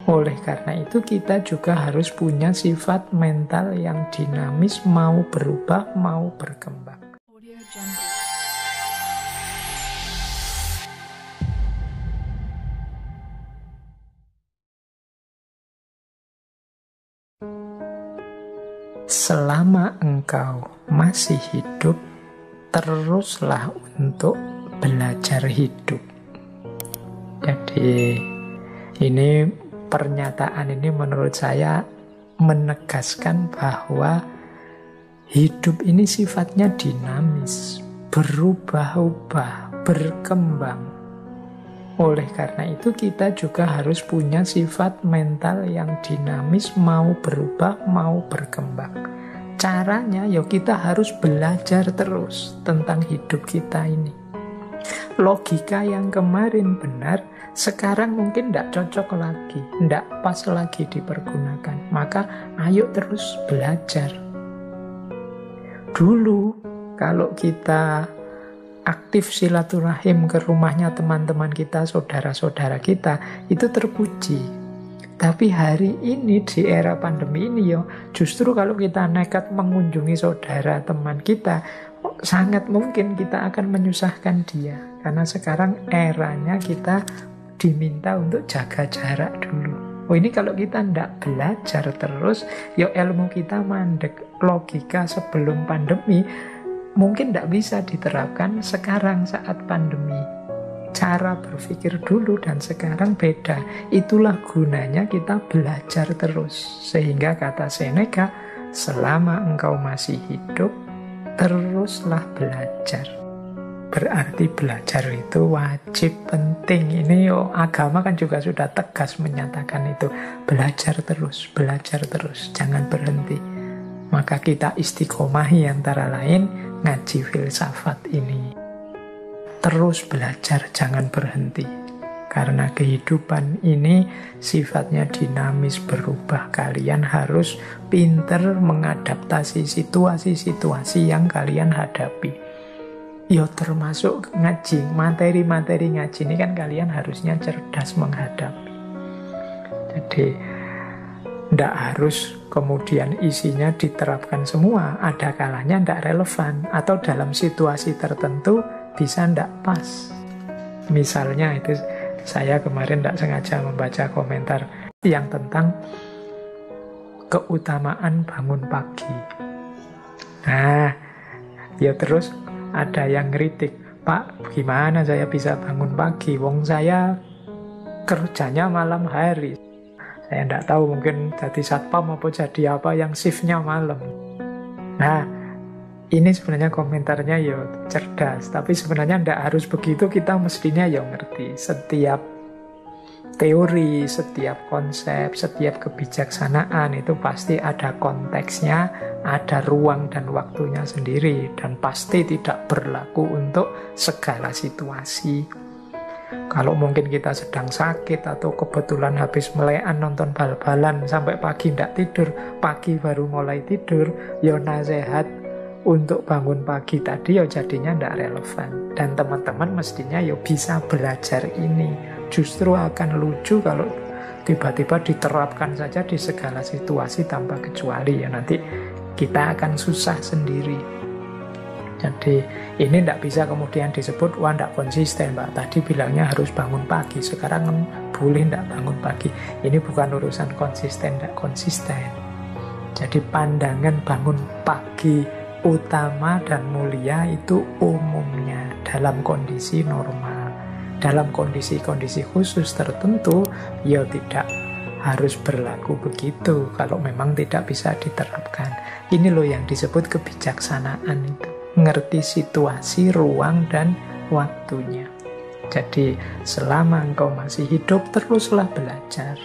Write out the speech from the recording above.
Oleh karena itu kita juga harus punya sifat mental yang dinamis, mau berubah, mau berkembang. Selama engkau masih hidup, teruslah untuk belajar hidup. Jadi ini pernyataan ini menurut saya menegaskan bahwa hidup ini sifatnya dinamis, berubah-ubah, berkembang. Oleh karena itu kita juga harus punya sifat mental yang dinamis, mau berubah, mau berkembang. Caranya ya kita harus belajar terus tentang hidup kita ini. Logika yang kemarin benar, sekarang mungkin tidak cocok lagi, tidak pas lagi dipergunakan. Maka ayo terus belajar. Dulu kalau kita aktif silaturahim ke rumahnya teman-teman kita, saudara-saudara kita, itu terpuji. Tapi hari ini di era pandemi ini justru kalau kita nekat mengunjungi saudara teman kita, sangat mungkin kita akan menyusahkan dia. Karena sekarang eranya kita diminta untuk jaga jarak dulu. Ini kalau kita tidak belajar terus, ilmu kita mandek. Logika sebelum pandemi mungkin tidak bisa diterapkan sekarang saat pandemi. Cara berpikir dulu dan sekarang beda. Itulah gunanya kita belajar terus. Sehingga kata Seneca, selama engkau masih hidup, teruslah belajar. Berarti belajar itu wajib, penting. Ini agama kan juga sudah tegas menyatakan itu. Belajar terus, jangan berhenti. Maka kita istiqomahi antara lain ngaji filsafat ini. Terus belajar, jangan berhenti. Karena kehidupan ini sifatnya dinamis, berubah. Kalian harus pinter mengadaptasi situasi-situasi yang kalian hadapi. Termasuk ngaji, materi-materi ngaji ini kan kalian harusnya cerdas menghadapi. Jadi tidak harus kemudian isinya diterapkan semua. Ada kalanya tidak relevan, atau dalam situasi tertentu bisa tidak pas. Misalnya itu saya kemarin tidak sengaja membaca komentar yang tentang keutamaan bangun pagi. Nah, terus ada yang ngeritik, Pak, gimana saya bisa bangun pagi? Wong saya kerjanya malam hari. Saya tidak tahu, mungkin jadi satpam apa jadi apa yang shiftnya malam. Nah, ini sebenarnya komentarnya cerdas, tapi sebenarnya tidak harus begitu. Kita mestinya ngerti setiap teori, setiap konsep, setiap kebijaksanaan itu pasti ada konteksnya, ada ruang dan waktunya sendiri, dan pasti tidak berlaku untuk segala situasi. Kalau mungkin kita sedang sakit atau kebetulan habis melekan nonton bal-balan sampai pagi tidak tidur, pagi baru mulai tidur, nasihat untuk bangun pagi tadi jadinya tidak relevan. Dan teman-teman mestinya bisa belajar ini. Justru akan lucu kalau tiba-tiba diterapkan saja di segala situasi tanpa kecuali. Nanti kita akan susah sendiri. Jadi ini tidak bisa kemudian disebut, wah tidak konsisten Mbak. Tadi bilangnya harus bangun pagi, sekarang boleh tidak bangun pagi. Ini bukan urusan konsisten, tidak konsisten. Jadi pandangan bangun pagi utama dan mulia itu umumnya dalam kondisi normal. Dalam kondisi-kondisi khusus tertentu, tidak harus berlaku begitu kalau memang tidak bisa diterapkan. Ini loh yang disebut kebijaksanaan itu. Ngerti situasi, ruang, dan waktunya. Jadi selama engkau masih hidup, teruslah belajar.